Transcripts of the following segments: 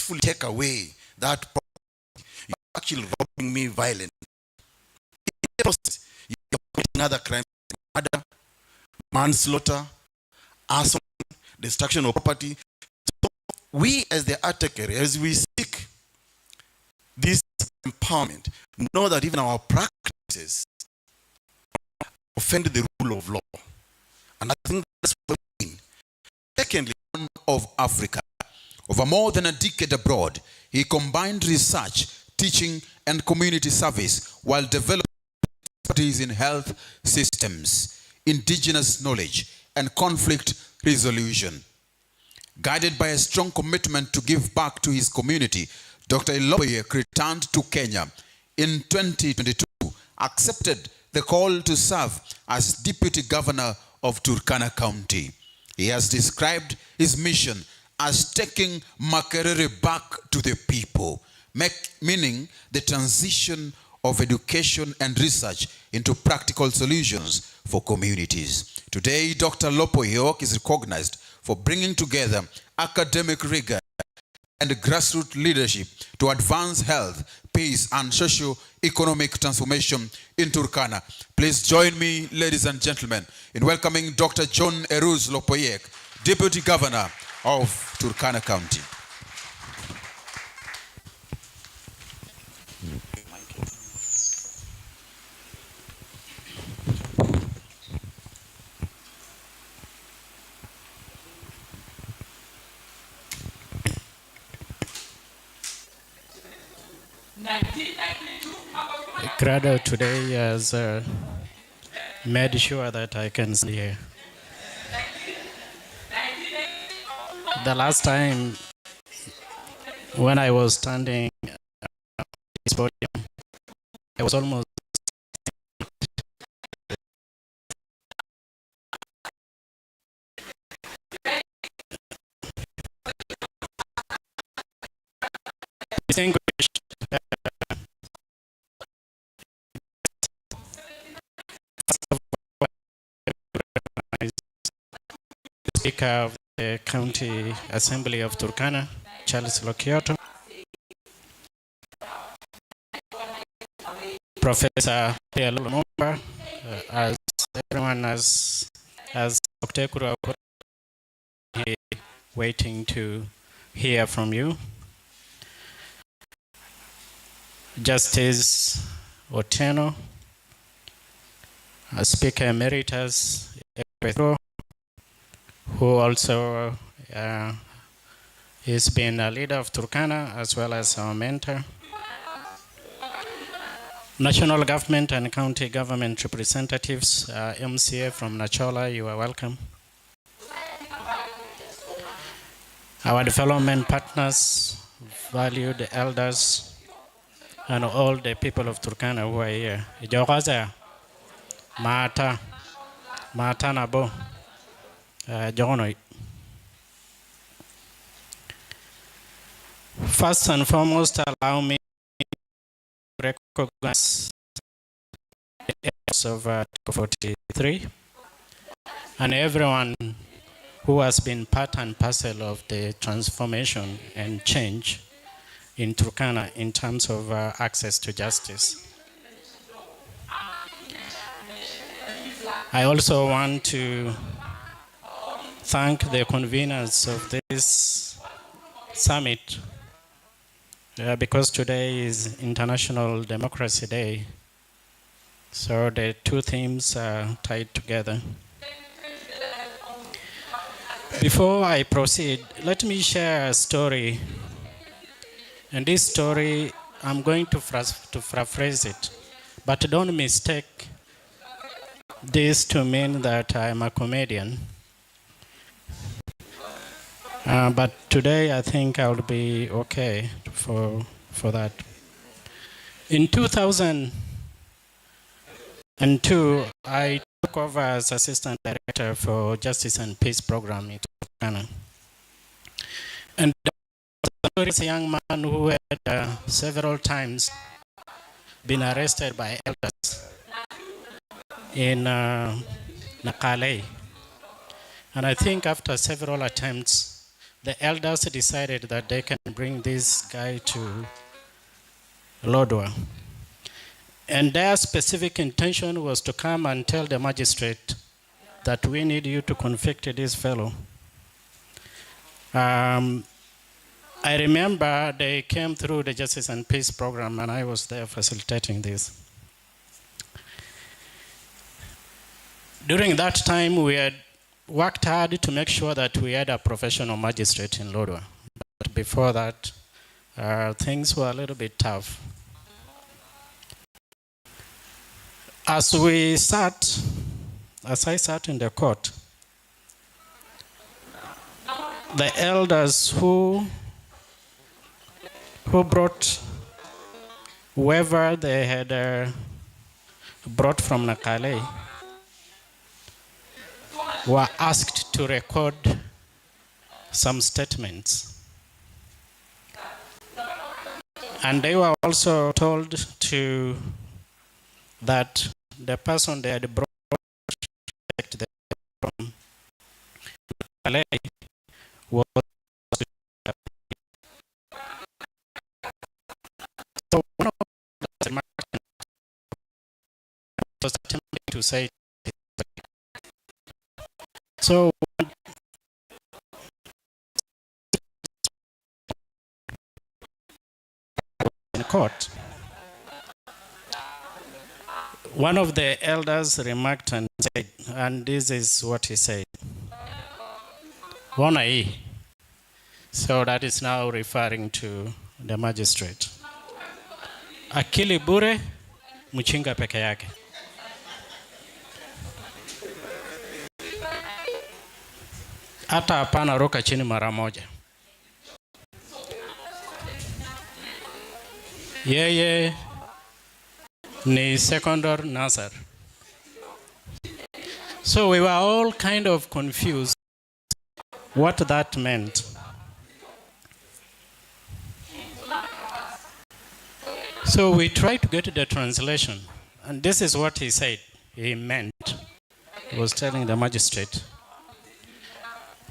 forcefully take away that property, you're actually robbing me violently. In the process, you're committing other crimes, murder, manslaughter, arson, destruction of property. So we as the attacker, as we seek this empowerment, know that even our practices offend the rule of law. And I think that's what we mean. Secondly, of Africa. Over more than a decade abroad, he combined research, teaching, and community service while developing expertise in health systems, indigenous knowledge, and conflict resolution. Guided by a strong commitment to give back to his community, Dr. Lopoyek returned to Kenya in 2022, accepted the call to serve as Deputy Governor of Turkana County. He has described his mission as taking Makerere back to the people, meaning the transition of education and research into practical solutions for communities. Today, Dr. Lopoyek is recognized for bringing together academic rigor and grassroots leadership to advance health, peace, and socio-economic transformation in Turkana. Please join me, ladies and gentlemen, in welcoming Dr. John Eruz Lopoyek, Deputy Governor of Turkana County. Crowd today has made sure that I can see here. The last time when I was standing at this podium, I was almost distinguished Speaker of the County Assembly of Turkana, Charles Lokioto, Professor Lumumba, as everyone has Dr. Kura waiting to hear from you. Justice Otieno, Speaker Emeritus, who also has been a leader of Turkana as well as our mentor. National government and county government representatives, MCA from Nachola, you are welcome. Our development partners, valued elders, and all the people of Turkana who are here. Ijokaza, Mata Nabo, Jogonoi. First and foremost, allow me to recognize the efforts of 43 and everyone who has been part and parcel of the transformation and change in Turkana in terms of access to justice. I also want to thank the conveners of this summit because today is International Democracy Day. So the two themes are tied together. Before I proceed, let me share a story. And this story, I'm going to paraphrase it, but don't mistake this to mean that I'm a comedian. But today I think I'll be okay for that. In 2002, I took over as Assistant Director for Justice and Peace Program in Turkana. And there was a young man who had several times been arrested by elders in Nakale. And I think after several attempts, the elders decided that they can bring this guy to Lodwar. And their specific intention was to come and tell the magistrate that we need you to convict this fellow. I remember they came through the Justice and Peace program, and I was there facilitating this. During that time, we had worked hard to make sure that we had a professional magistrate in Lodwar. But before that, things were a little bit tough. As I sat in the court, the elders who brought whoever they had brought from Nakale were asked to record some statements. And they were also told that the person they had brought from Nakale was so one of the was attempting to say so in court. One of the elders remarked and said, and this is what he said, Wonai. So that is now referring to the magistrate. Akili bure, mchinga peke yake. Hata hapana roka chini mara moja. Yeye ni secondary Nazar. So we were all kind of confused what that meant. So we tried to get the translation, and this is what he said he meant. He was telling the magistrate,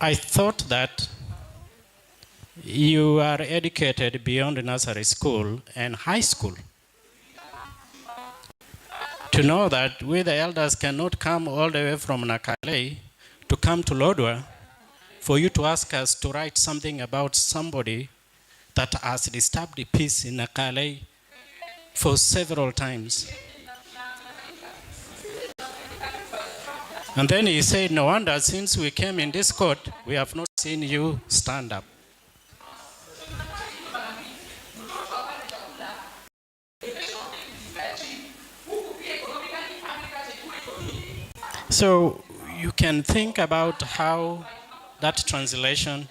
I thought that you are educated beyond nursery school and high school to know that we the elders cannot come all the way from Nakale to come to Lodwar for you to ask us to write something about somebody that has disturbed the peace in Nakale for several times. And then he said, no wonder since we came in this court, we have not seen you stand up. So you can think about how that translation.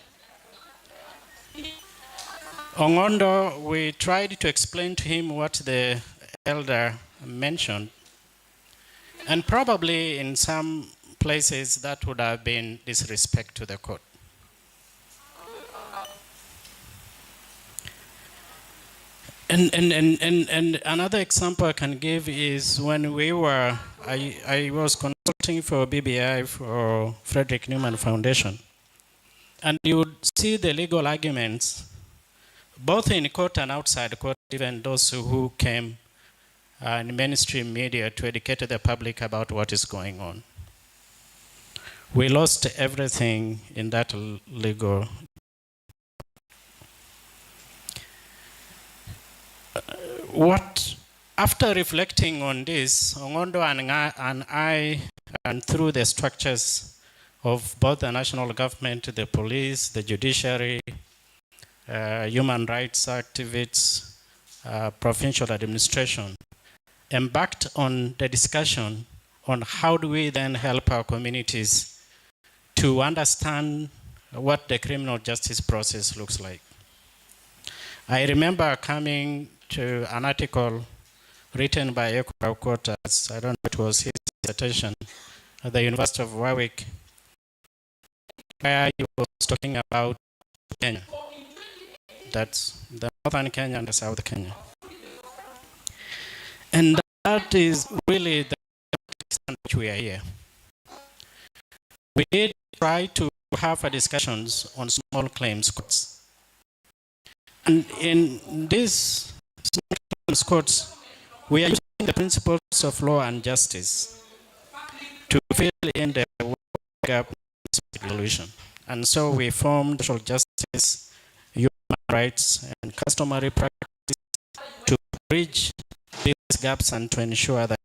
Ongondo, we tried to explain to him what the elder mentioned. And probably in some places that would have been disrespect to the court. And another example I can give is when I was consulting for BBI for Frederick Newman Foundation. And you would see the legal arguments, both in court and outside court, even those who came in mainstream media to educate the public about what is going on. We lost everything in that legal. After reflecting on this, Ongondo and I, and through the structures of both the national government, the police, the judiciary, human rights activists, provincial administration, embarked on the discussion on how do we then help our communities to understand what the criminal justice process looks like. I remember coming to an article written by Ekura Quarters, I don't know if it was his dissertation, at the University of Warwick, where he was talking about Kenya. That's the northern Kenya and the south Kenya. And that is really the reason which we are here. We did try to have discussions on small claims courts. And in these small claims courts, we are using the principles of law and justice to fill in the gap resolution. And so we formed social justice, human rights, and customary practice to bridge these gaps and to ensure that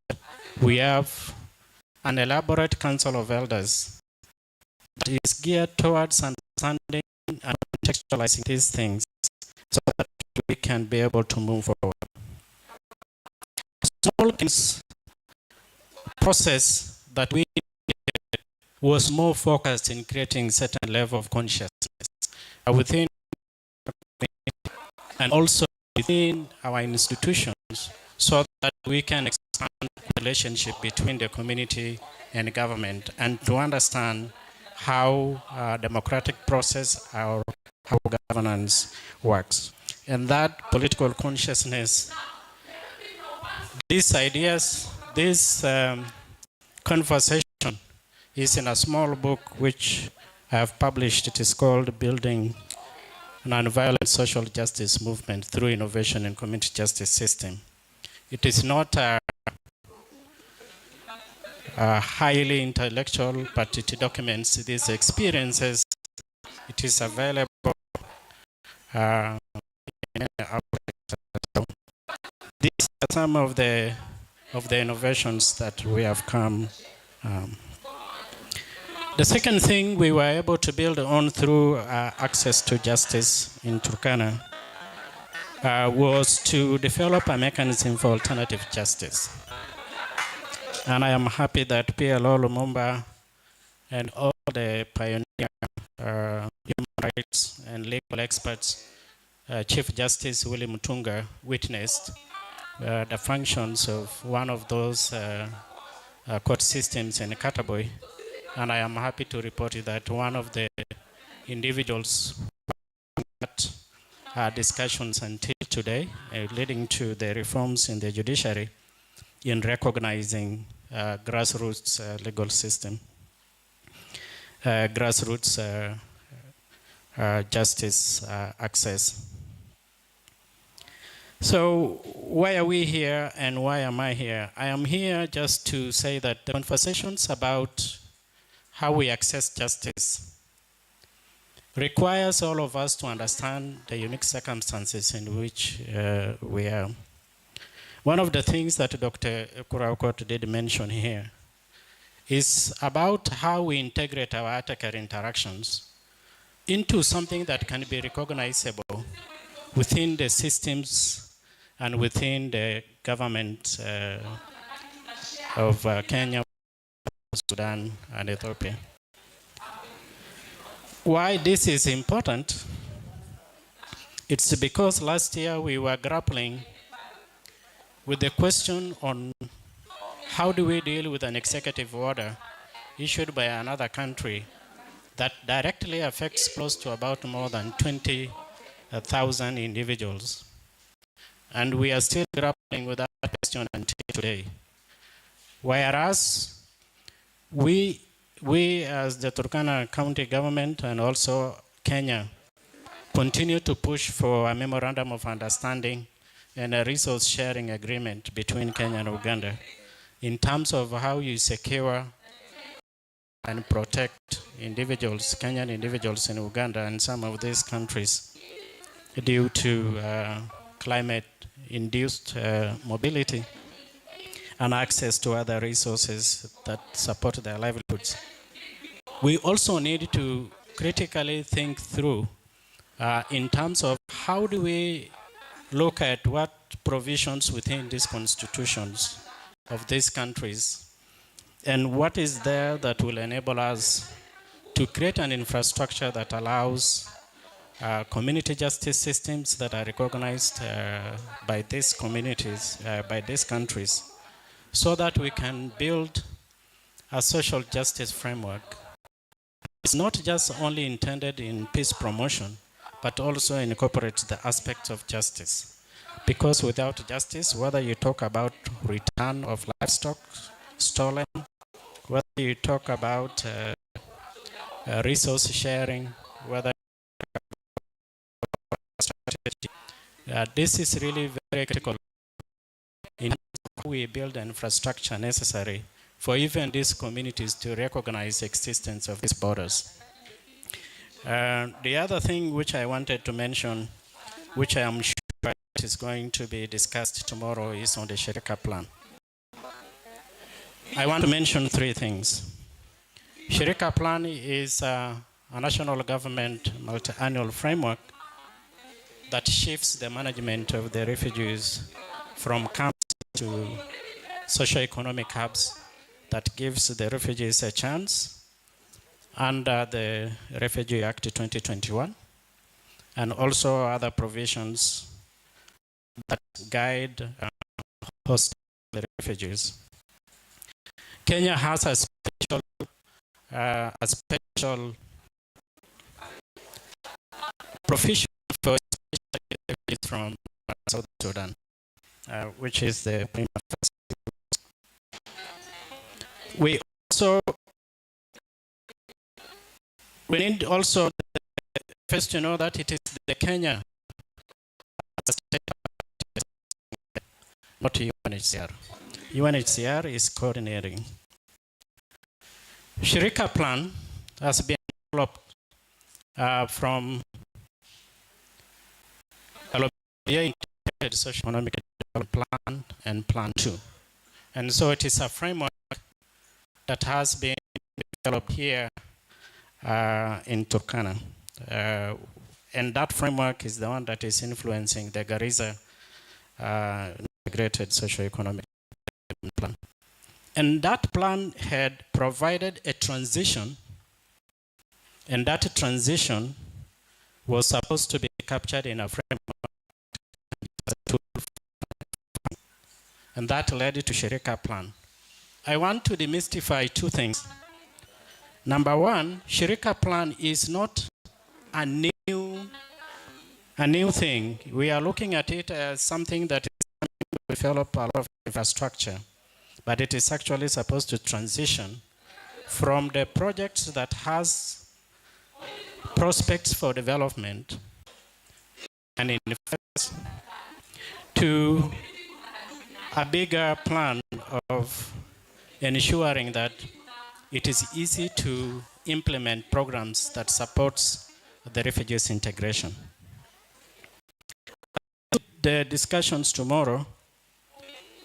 we have an elaborate council of elders that is geared towards understanding and contextualizing these things so that we can be able to move forward. Small things process that we was more focused in creating certain level of consciousness within and also within our institutions so that we can expand the relationship between the community and government and to understand how democratic process or how governance works. And that political consciousness, these ideas, this conversation is in a small book which I have published. It is called Building Nonviolent Social Justice Movement Through Innovation in Community Justice System. It is not a highly intellectual, but it documents these experiences. It is available in many outlets. These are some of the innovations that we have come. The second thing we were able to build on through access to justice in Turkana was to develop a mechanism for alternative justice. And I am happy that PLO Lumumba and all the pioneer human rights and legal experts, Chief Justice William Mutunga, witnessed the functions of one of those court systems in Kataboy. And I am happy to report that one of the individuals that discussions until today, leading to the reforms in the judiciary in recognizing grassroots legal system, grassroots justice access. So why are we here and why am I here? I am here just to say that the conversations about how we access justice requires all of us to understand the unique circumstances in which we are. One of the things that Dr. Kuraukot did mention here is about how we integrate our attacker interactions into something that can be recognizable within the systems and within the government of Kenya, Sudan, and Ethiopia. Why this is important? It's because last year we were grappling with the question on how do we deal with an executive order issued by another country that directly affects close to about more than 20,000 individuals. And we are still grappling with that question until today. Whereas we as the Turkana County government and also Kenya continue to push for a memorandum of understanding and a resource sharing agreement between Kenya and Uganda in terms of how you secure and protect individuals, Kenyan individuals in Uganda and some of these countries due to climate-induced mobility and access to other resources that support their livelihoods. We also need to critically think through in terms of how do we look at what provisions within these constitutions of these countries and what is there that will enable us to create an infrastructure that allows community justice systems that are recognized by these communities, by these countries, so that we can build a social justice framework. It's not just only intended in peace promotion, but also incorporates the aspects of justice. Because without justice, whether you talk about return of livestock stolen, whether you talk about resource sharing, whether strategy. This is really very critical in how we build the infrastructure necessary for even these communities to recognize the existence of these borders. The other thing which I wanted to mention, which I am sure is going to be discussed tomorrow, is on the Sherika plan. I want to mention three things. Sherika plan is a national government multi-annual framework that shifts the management of the refugees from camps to socio-economic hubs, that gives the refugees a chance under the Refugee Act 2021, and also other provisions that guide host the refugees. Kenya has a special provision for refugees from South Sudan, which is the prima facie. We need also first to know that it is the Kenya, not UNHCR. UNHCR is coordinating. Sherika plan has been developed from a integrated socio-economic development plan and plan 2. And so it is a framework that has been developed here in Turkana. And that framework is the one that is influencing the Garissa integrated socio-economic plan. And that plan had provided a transition, and that transition was supposed to be captured in a framework, and that led to Sherika plan. I want to demystify two things. Number one, Sherika plan is not a new thing. We are looking at it as something that is to develop a lot of infrastructure, but it is actually supposed to transition from the projects that has prospects for development and investment to a bigger plan of ensuring that it is easy to implement programs that supports the refugees integration. The discussions tomorrow,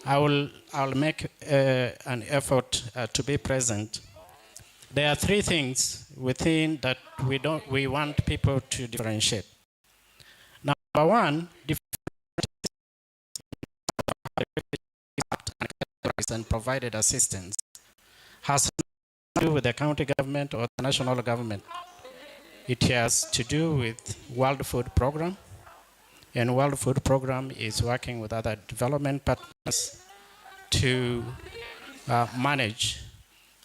I'll make an effort to be present. There are three things within that we want people to differentiate. Number one, and provided assistance has to do with the county government or the national government. It has to do with World Food Program, and World Food Program is working with other development partners to manage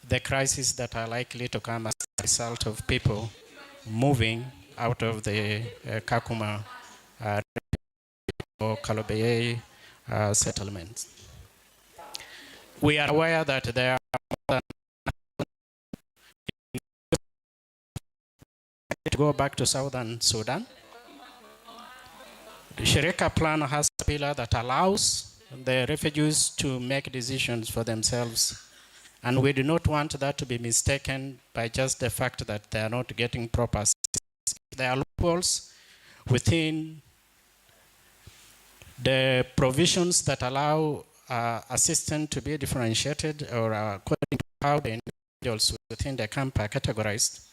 the crises that are likely to come as a result of people moving out of the Kakuma or Kalobeye settlements. We are aware that there are more than to go back to southern Sudan. The Sherika plan has a pillar that allows the refugees to make decisions for themselves, and we do not want that to be mistaken by just the fact that they are not getting proper assistance. There are loopholes within the provisions that allow assistance to be differentiated or according to how the individuals within the camp are categorized.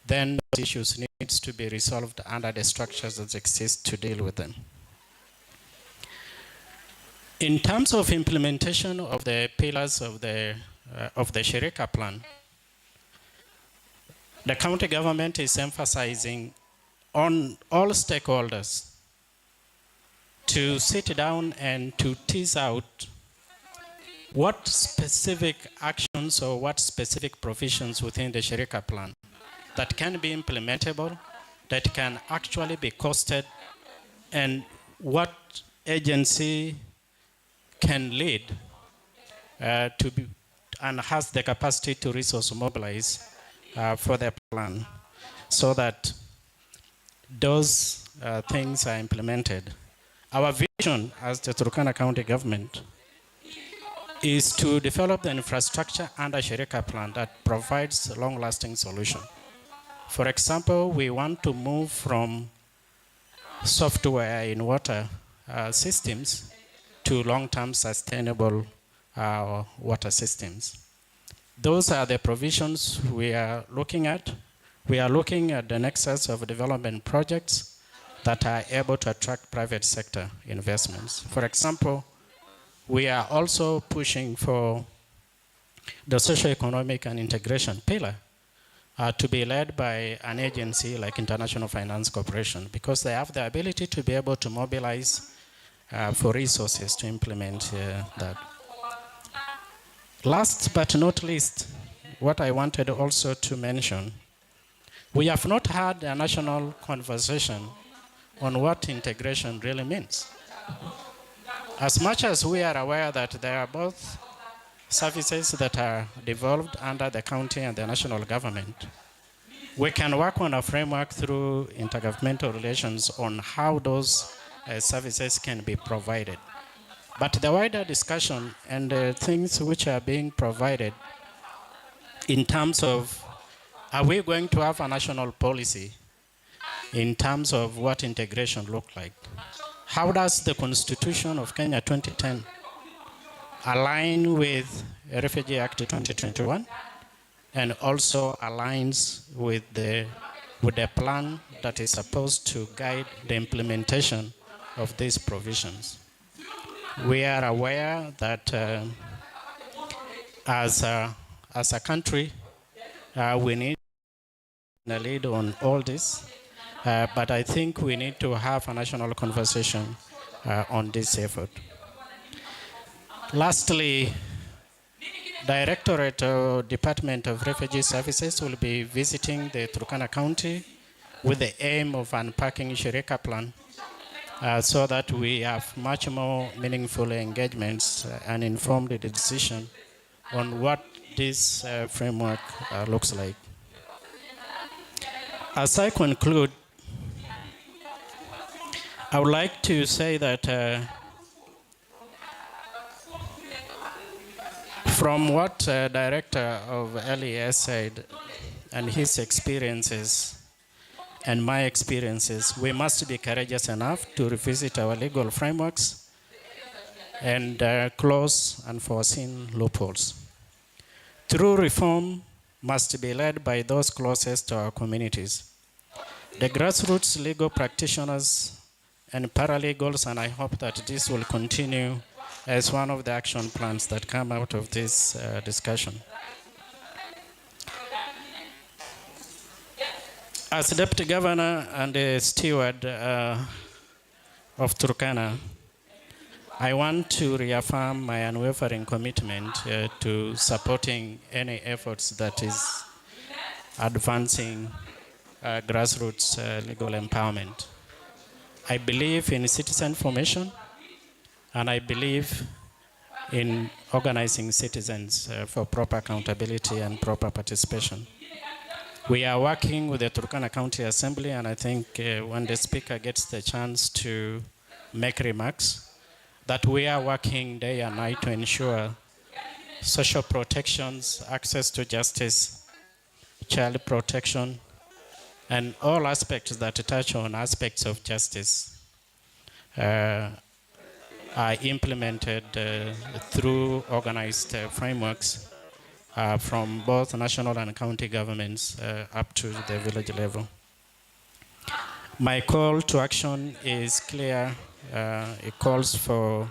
Then those issues needs to be resolved under the structures that exist to deal with them. In terms of implementation of the pillars of the Sherika plan, the county government is emphasizing on all stakeholders to sit down and to tease out what specific actions or what specific provisions within the Sherika plan that can be implementable, that can actually be costed, and what agency can lead to be and has the capacity to resource mobilize for the plan so that those things are implemented. Our vision as the Turkana County government is to develop the infrastructure under Shirika plan that provides a long-lasting solution. For example, we want to move from software in water systems to long-term sustainable water systems. Those are the provisions we are looking at. We are looking at the nexus of development projects that are able to attract private sector investments. For example, we are also pushing for the socio-economic and integration pillar to be led by an agency like International Finance Corporation because they have the ability to be able to mobilize for resources to implement that. Last but not least, what I wanted also to mention, we have not had a national conversation on what integration really means. As much as we are aware that there are both services that are devolved under the county and the national government, we can work on a framework through intergovernmental relations on how those services can be provided. But the wider discussion and the things which are being provided in terms of, are we going to have a national policy in terms of what integration look like? How does the Constitution of Kenya 2010 align with Refugee Act 2021 and also aligns with the plan that is supposed to guide the implementation of these provisions? We are aware that as a country, we need a lead on all this, but I think we need to have a national conversation on this effort. Lastly, Directorate or Department of Refugee Services will be visiting the Turkana County with the aim of unpacking Shirika plan so that we have much more meaningful engagements and informed decision on what this framework looks like. As I conclude, I would like to say that from what Director of LES said and his experiences and my experiences, we must be courageous enough to revisit our legal frameworks and close unforeseen loopholes. True reform must be led by those closest to our communities, the grassroots legal practitioners and paralegals, and I hope that this will continue as one of the action plans that come out of this discussion. As Deputy Governor and a steward of Turkana, I want to reaffirm my unwavering commitment to supporting any efforts that is advancing grassroots legal empowerment. I believe in citizen formation, and I believe in organizing citizens for proper accountability and proper participation. We are working with the Turkana County Assembly, and I think when the speaker gets the chance to make remarks, that we are working day and night to ensure social protections, access to justice, child protection, and all aspects that touch on aspects of justice are implemented through organized frameworks from both national and county governments up to the village level. My call to action is clear. It calls for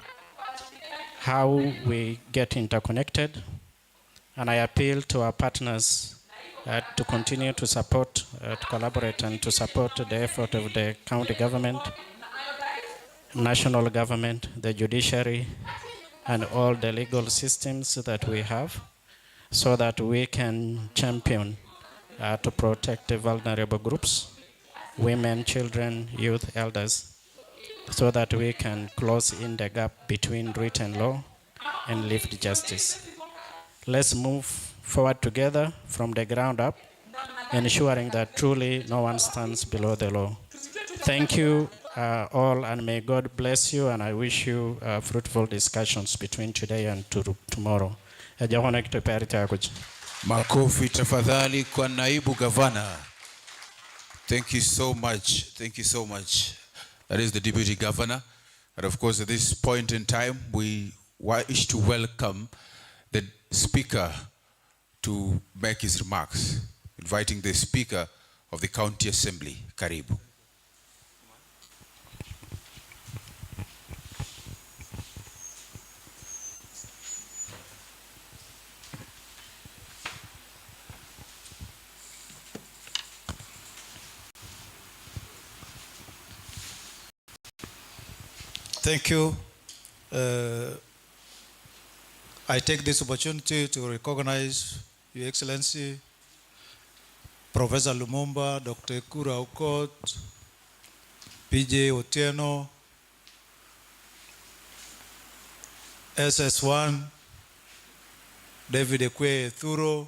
how we get interconnected, and I appeal to our partners to continue to support, to collaborate, and to support the effort of the county government, national government, the judiciary, and all the legal systems that we have, so that we can champion to protect the vulnerable groups, women, children, youth, elders, so that we can close in the gap between written law and lived justice. Let's move forward together from the ground up ensuring that truly no one stands below the law. Thank you all, and may God bless you, and I wish you fruitful discussions between today and tomorrow. Makofi tafadhali kwa naibu gavana. Thank you so much. Thank you so much. That is the deputy governor. And of course, at this point in time, we wish to welcome the speaker to make his remarks, inviting the speaker of the county assembly. Karibu. Thank you. I take this opportunity to recognize Your Excellency, Professor Lumumba, Dr. Kura Aukot, PJ Otieno, SS1, David Ekwe Thuro,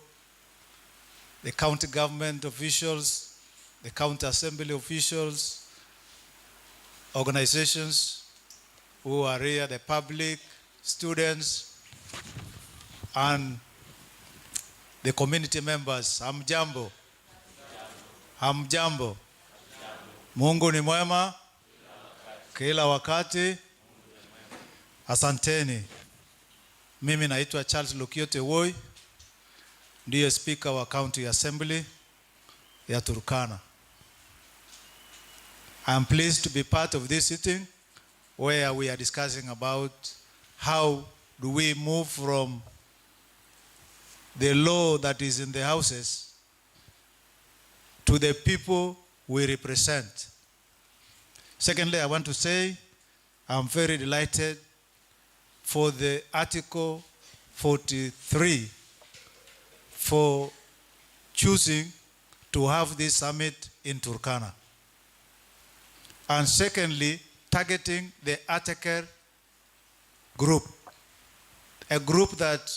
the county government officials, the county assembly officials, organizations who are here, the public, students, and the community members. Hamjambo. Hamjambo. Mungu ni mwema kila wakati. Asanteni. Mimi naitwa Charles Lokiote Woi, ndiye speaker wa county assembly ya Turkana. I am pleased to be part of this sitting where we are discussing about how do we move from the law that is in the houses to the people we represent. Secondly, I want to say I'm very delighted for the Article 43 for choosing to have this summit in Turkana. And secondly, targeting the Ateker group, a group that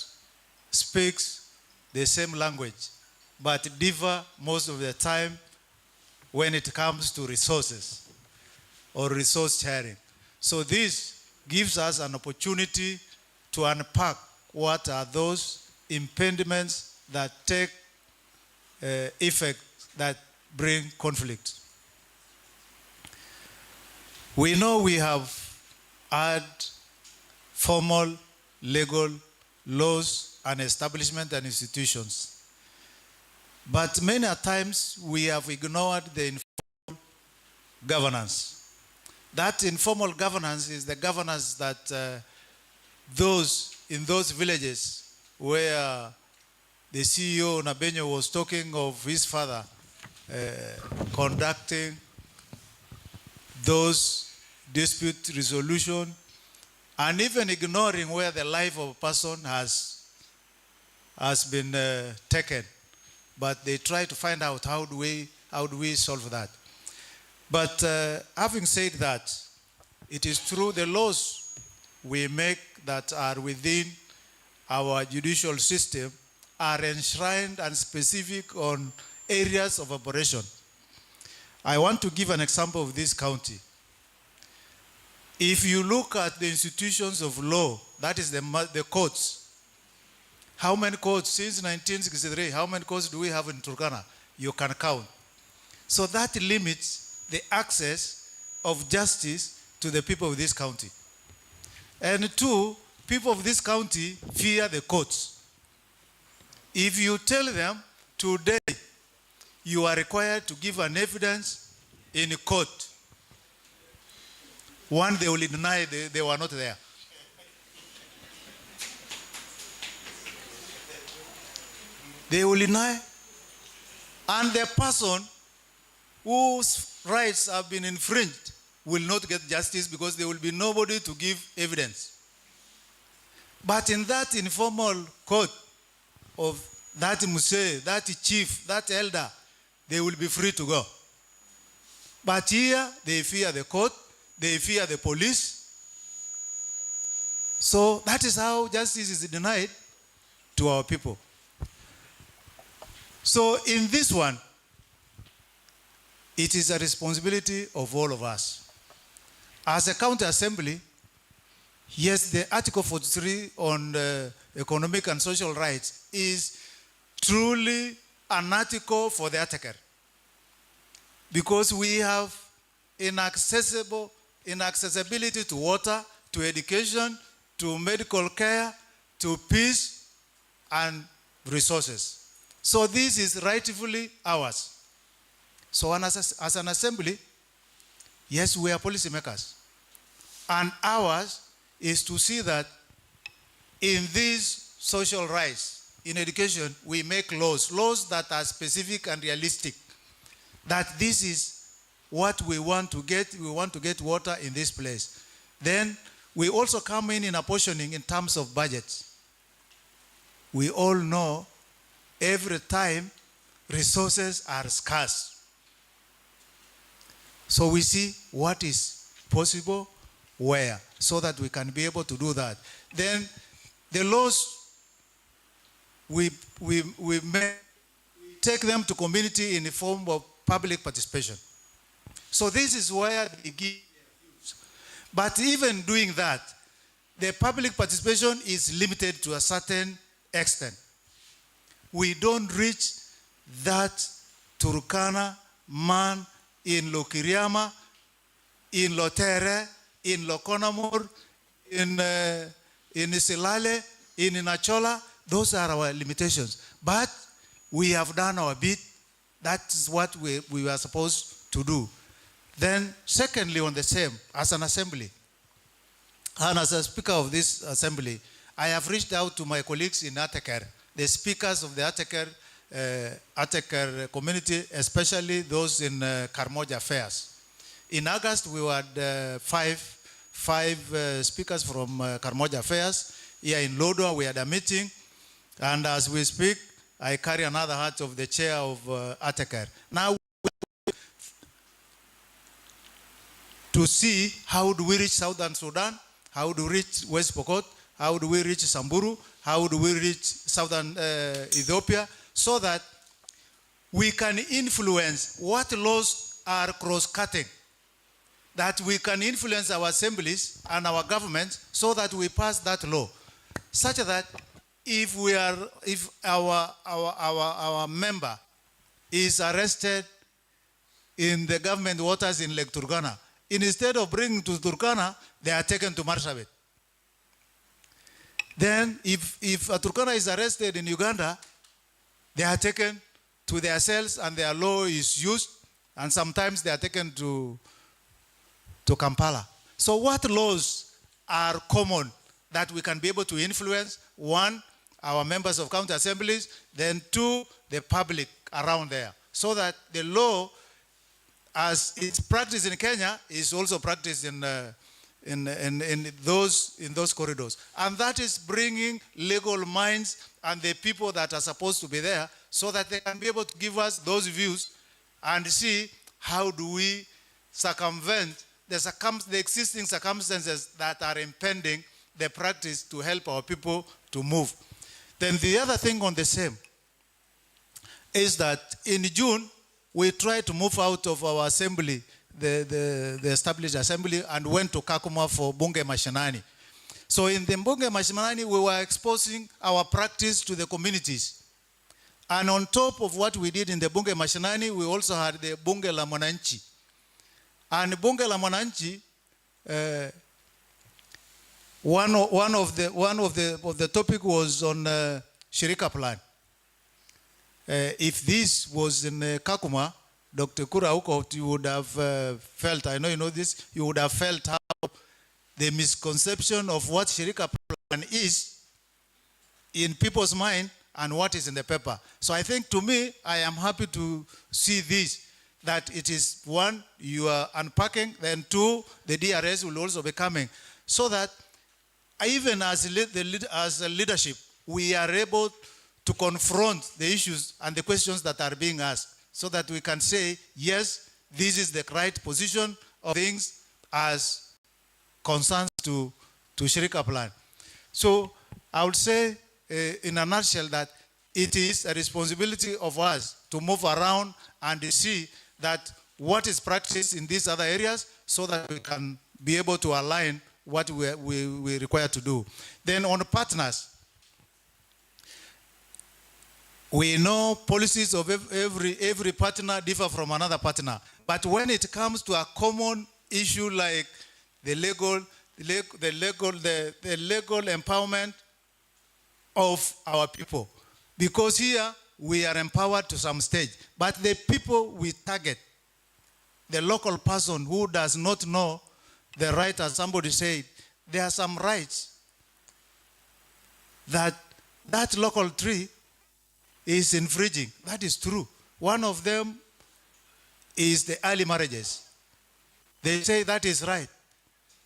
speaks the same language, but differ most of the time when it comes to resources or resource sharing. So this gives us an opportunity to unpack what are those impediments that take effect, that bring conflict. We know we have had formal legal laws and establishment and institutions, but many a times we have ignored the informal governance. That informal governance is the governance that those in those villages where the CEO Nabenyo was talking of his father conducting those dispute resolution, and even ignoring where the life of a person has been taken. But they try to find out how do we solve that. But having said that, it is through the laws we make that are within our judicial system are enshrined and specific on areas of operation. I want to give an example of this county. If you look at the institutions of law, that is the courts. How many courts since 1963? How many courts do we have in Turkana? You can count. So that limits the access of justice to the people of this county. And two, people of this county fear the courts. If you tell them today you are required to give an evidence in court, one, they will deny they were not there. They will deny, and the person whose rights have been infringed will not get justice because there will be nobody to give evidence. But in that informal court of that muse, that chief, that elder, they will be free to go. But here, they fear the court, they fear the police. So that is how justice is denied to our people. So in this one, it is a responsibility of all of us. As a county assembly, yes, the Article 43 on economic and social rights is truly an article for the attacker, because we have inaccessibility to water, to education, to medical care, to peace and resources. So this is rightfully ours. So as an assembly, yes, we are policymakers. And ours is to see that in these social rights, in education, we make laws that are specific and realistic, that this is what we want to get. We want to get water in this place. Then we also come in apportioning in terms of budgets. We all know every time resources are scarce. So we see what is possible where, so that we can be able to do that. Then the laws, we take them to community in the form of public participation. So this is where they give. But even doing that, the public participation is limited to a certain extent. We don't reach that Turkana man in Lokiriama, in Lotere, in Lokonamur, in Silale, in Nachola. Those are our limitations. But we have done our bit. That's what we were supposed to do. Then, secondly, on the same, as an assembly, and as a speaker of this assembly, I have reached out to my colleagues in Ateker, the speakers of the Ateker community, especially those in Karmoja Affairs. In August, we had five speakers from Karmoja Affairs. Here in Lodwar, we had a meeting. And as we speak, I carry another hat of the chair of Ateker. Now, to see how do we reach Southern Sudan, how do we reach West Pokot, how do we reach Samburu, how do we reach Southern Ethiopia, so that we can influence what laws are cross-cutting, that we can influence our assemblies and our governments so that we pass that law, such that if our member is arrested in the government waters in Lake Turkana, instead of bringing to Turkana, they are taken to Marsabit. Then, if a Turkana is arrested in Uganda, they are taken to their cells and their law is used, and sometimes they are taken to Kampala. So what laws are common that we can be able to influence? One, our members of county assemblies, then two, the public around there, so that the law, as it's practiced in Kenya, is also practiced in those corridors. And that is bringing legal minds and the people that are supposed to be there, so that they can be able to give us those views and see how do we circumvent the existing circumstances that are impeding the practice to help our people to move. Then the other thing on the same is that in June, we tried to move out of our assembly, the established assembly, and went to Kakuma for Bunge Mashinani. So in the Bunge Mashinani, we were exposing our practice to the communities. And on top of what we did in the Bunge Mashinani, we also had the Bunge la Mwananchi. And Bunge la Mwananchi, one of the topic was on Shirika plan. If this was in Kakuma, Dr. Kura Ukot, you would have felt, I know you know this, you would have felt how the misconception of what Shirika plan is in people's mind and what is in the paper. So I think, to me, I am happy to see this, that it is, one, you are unpacking, then two, the DRS will also be coming, so that even as a leadership, we are able to confront the issues and the questions that are being asked, so that we can say, yes, this is the right position of things as concerns to Shirika plan. So I would say, in a nutshell, that it is a responsibility of us to move around and see that what is practiced in these other areas so that we can be able to align what we require to do. Then on partners, we know policies of every partner differ from another partner. But when it comes to a common issue like the legal empowerment of our people, because here we are empowered to some stage, but the people we target, the local person who does not know the right, as somebody said, there are some rights that local tree is infringing. That is true. One of them is the early marriages. They say that is right.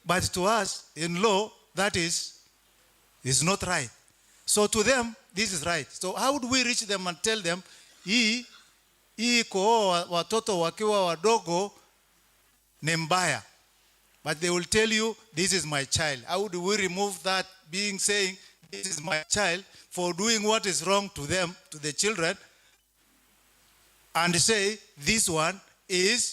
But to us, in law, that is not right. So to them, this is right. So how would we reach them and tell them, hii kuoa watoto wakiwa wadogo ni mbaya? But they will tell you, this is my child. How do we remove that being saying, this is my child, for doing what is wrong to them, to the children, and say, this one is